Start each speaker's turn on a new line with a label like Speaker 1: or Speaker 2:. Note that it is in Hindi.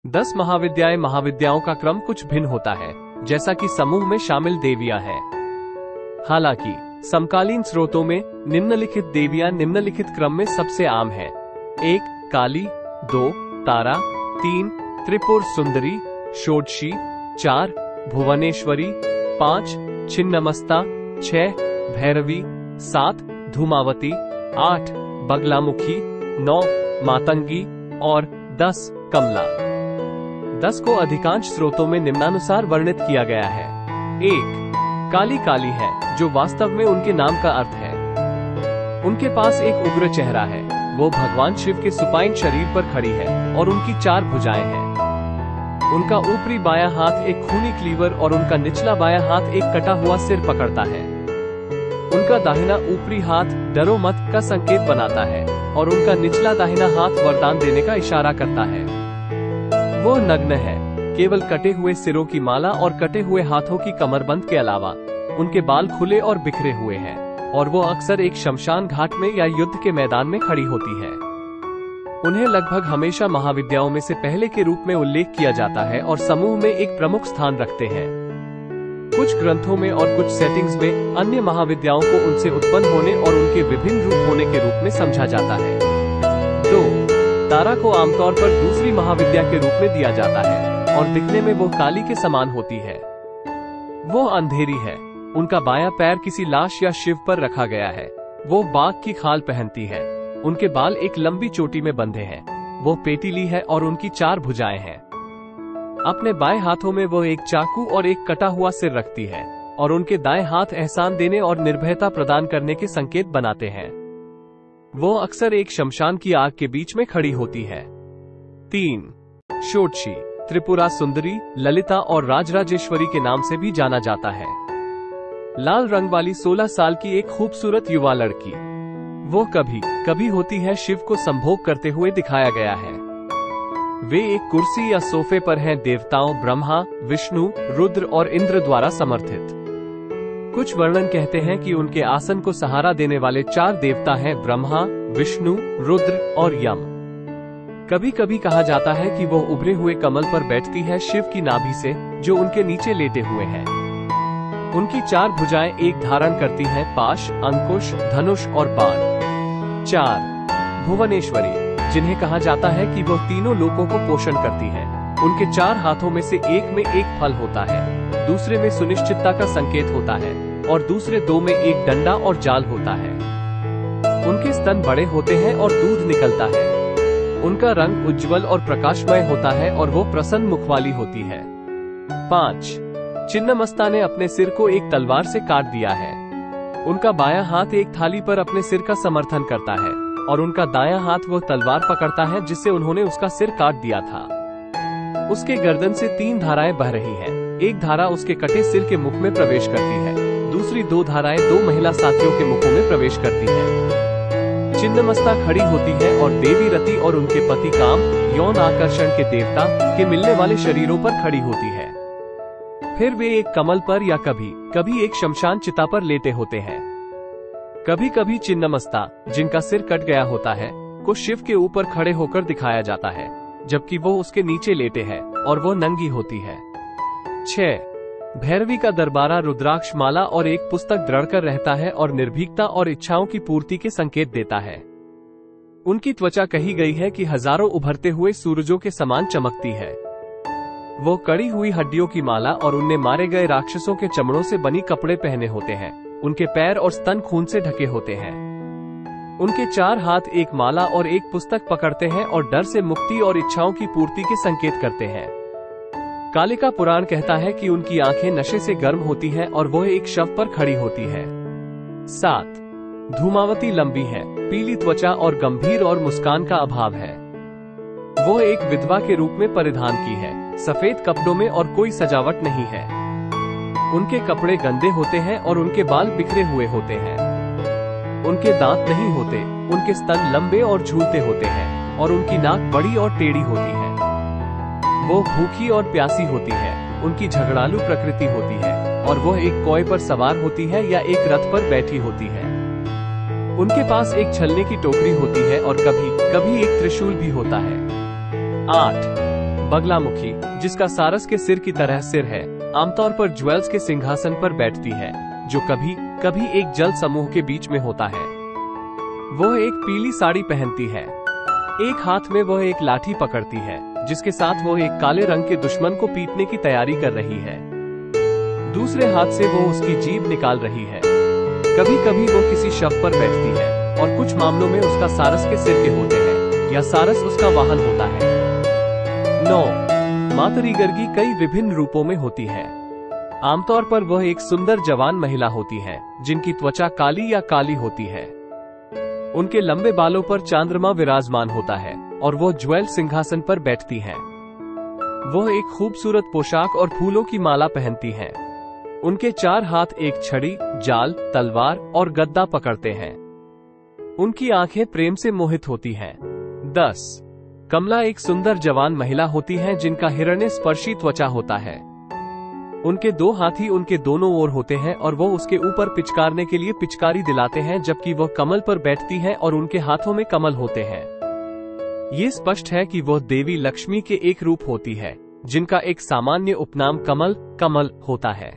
Speaker 1: 10 महाविद्याओं का क्रम कुछ भिन्न होता है, जैसा कि समूह में शामिल देवियां हैं। हालांकि समकालीन स्रोतों में निम्नलिखित देवियां निम्नलिखित क्रम में सबसे आम है। 1 काली, 2 तारा, 3 त्रिपुर सुंदरी षोडशी, 4 भुवनेश्वरी, 5 छिन्नमस्ता, 6 भैरवी, 7 धूमावती, 8 बगलामुखी, 9 मातंगी और 10 कमला। 10 को अधिकांश स्रोतों में निम्नानुसार वर्णित किया गया है। 1 काली काली है, जो वास्तव में उनके नाम का अर्थ है। उनके पास एक उग्र चेहरा है। वो भगवान शिव के सुपाइन शरीर पर खड़ी है और उनकी 4 भुजाएं हैं। उनका ऊपरी बायां हाथ एक खूनी क्लीवर और उनका निचला बायां हाथ एक कटा हुआ सिर पकड़ता है। उनका दाहिना ऊपरी हाथ डरो मत का संकेत बनाता है और उनका निचला दाहिना हाथ वरदान देने का इशारा करता है। वो नग्न है, केवल कटे हुए सिरों की माला और कटे हुए हाथों की कमरबंद के अलावा उनके बाल खुले और बिखरे हुए हैं और वो अक्सर एक शमशान घाट में या युद्ध के मैदान में खड़ी होती है। उन्हें लगभग हमेशा महाविद्याओं में से पहले के रूप में उल्लेख किया जाता है और समूह में एक प्रमुख स्थान रखते हैं। कुछ ग्रंथों में और कुछ सेटिंग्स में अन्य महाविद्याओं को उनसे उत्पन्न होने और उनके विभिन्न रूप होने के रूप में समझा जाता है। 2 तारा को आमतौर पर दूसरी महाविद्या के रूप में दिया जाता है और दिखने में वो काली के समान होती है। वो अंधेरी है। उनका बायां पैर किसी लाश या शिव पर रखा गया है। वो बाघ की खाल पहनती है। उनके बाल एक लंबी चोटी में बंधे हैं। वो पेटीली है और उनकी 4 भुजाएं हैं। अपने बाएं हाथों में वो एक चाकू और एक कटा हुआ सिर रखती है और उनके दाएं हाथ एहसान देने और निर्भयता प्रदान करने के संकेत बनाते हैं। वो अक्सर एक शमशान की आग के बीच में खड़ी होती है। 3 षोडशी त्रिपुरा सुंदरी, ललिता और राजराजेश्वरी के नाम से भी जाना जाता है। लाल रंग वाली 16 साल की एक खूबसूरत युवा लड़की। वो कभी कभी होती है शिव को संभोग करते हुए दिखाया गया है। वे एक कुर्सी या सोफे पर हैं, देवताओं ब्रह्मा, विष्णु, रुद्र और इंद्र द्वारा समर्थित। कुछ वर्णन कहते हैं कि उनके आसन को सहारा देने वाले 4 देवता हैं, ब्रह्मा, विष्णु, रुद्र और यम। कभी कभी कहा जाता है कि वो उभरे हुए कमल पर बैठती है शिव की नाभि से, जो उनके नीचे लेटे हुए हैं। उनकी 4 भुजाएं एक धारण करती हैं, पाश, अंकुश, धनुष और बाण। 4 भुवनेश्वरी, जिन्हें कहा जाता है कि वो तीनों लोकों को पोषण करती हैं। उनके 4 हाथों में से एक में एक फल होता है, दूसरे में सुनिश्चितता का संकेत होता है और दूसरे 2 में एक डंडा और जाल होता है। उनके स्तन बड़े होते हैं और दूध निकलता है। उनका रंग उज्जवल और प्रकाशमय होता है और वो प्रसन्न मुख वाली होती है। 5 छिन्नमस्ता ने अपने सिर को एक तलवार से काट दिया है। उनका बायां हाथ एक थाली पर अपने सिर का समर्थन करता है और उनका दायां हाथ वो तलवार पकड़ता है जिससे उन्होंने उसका सिर काट दिया था। उसके गर्दन से 3 धाराएं बह रही हैं। एक धारा उसके कटे सिर के मुख में प्रवेश करती है, दूसरी 2 धाराएं 2 महिला साथियों के मुखों में प्रवेश करती हैं। छिन्नमस्ता खड़ी होती है और देवी रति और उनके पति काम, यौन आकर्षण के देवता के मिलने वाले शरीरों पर खड़ी होती है। फिर वे एक कमल पर या कभी कभी एक शमशान चिता पर लेटे होते हैं। कभी कभी छिन्नमस्ता, जिनका सिर कट गया होता है, को शिव के ऊपर खड़े होकर दिखाया जाता है, जबकि वो उसके नीचे लेटे हैं और वो नंगी होती है। 6 भैरवी का दरबारा रुद्राक्ष माला और एक पुस्तक दृढ़कर रहता है और निर्भीकता और इच्छाओं की पूर्ति के संकेत देता है। उनकी त्वचा कही गई है कि हजारों उभरते हुए सूरजों के समान चमकती है। वो कड़ी हुई हड्डियों की माला और उनने मारे गए राक्षसों के चमड़ों से बनी कपड़े पहने होते हैं। उनके पैर और स्तन खून से ढके होते हैं। उनके 4 हाथ एक माला और एक पुस्तक पकड़ते हैं और डर से मुक्ति और इच्छाओं की पूर्ति के संकेत करते हैं। कालिका पुराण कहता है कि उनकी आंखें नशे से गर्म होती हैं और वह एक शव पर खड़ी होती है। 7 धूमावती लंबी है, पीली त्वचा और गंभीर और मुस्कान का अभाव है। वो एक विधवा के रूप में परिधान की है, सफेद कपड़ों में और कोई सजावट नहीं है। उनके कपड़े गंदे होते हैं और उनके बाल बिखरे हुए होते हैं। उनके दांत नहीं होते। उनके स्तन लंबे और झूलते होते हैं और उनकी नाक बड़ी और टेढ़ी होती है। वो भूखी और प्यासी होती है। उनकी झगड़ालू प्रकृति होती है और वह एक कौए पर सवार होती है या एक रथ पर बैठी होती है। उनके पास एक छलने की टोकरी होती है और कभी कभी एक त्रिशूल भी होता है। 8 बगलामुखी, जिसका सारस के सिर की तरह सिर है, आमतौर पर ज्वेल्स के सिंहासन पर बैठती है, जो कभी कभी एक जल समूह के बीच में होता है। वह एक पीली साड़ी पहनती है। एक हाथ में वह एक लाठी पकड़ती है, जिसके साथ वह एक काले रंग के दुश्मन को पीटने की तैयारी कर रही है। दूसरे हाथ से वो उसकी जीभ निकाल रही है। कभी कभी वो किसी शव पर बैठती है और कुछ मामलों में उसका सारस के सिर के होते हैं या सारस उसका वाहन होता है। 9. मातरिगर्गी कई विभिन्न रूपों में होती है। आमतौर पर वह एक सुंदर जवान महिला होती है, जिनकी त्वचा काली या काली होती है। उनके लंबे बालों पर चांद्रमा विराजमान होता है और वो ज्वेल सिंहासन पर बैठती हैं। वह एक खूबसूरत पोशाक और फूलों की माला पहनती हैं। उनके 4 हाथ एक छड़ी, जाल, तलवार और गद्दा पकड़ते हैं। उनकी आंखें प्रेम से मोहित होती हैं। 10. कमला एक सुंदर जवान महिला होती है, जिनका हिरण्य स्पर्शी त्वचा होता है। उनके 2 हाथी उनके दोनों ओर होते हैं और वो उसके ऊपर पिचकारने के लिए पिचकारी दिलाते हैं, जबकि वह कमल पर बैठती है और उनके हाथों में कमल होते हैं। ये स्पष्ट है कि वह देवी लक्ष्मी के एक रूप होती है, जिनका एक सामान्य उपनाम कमल होता है।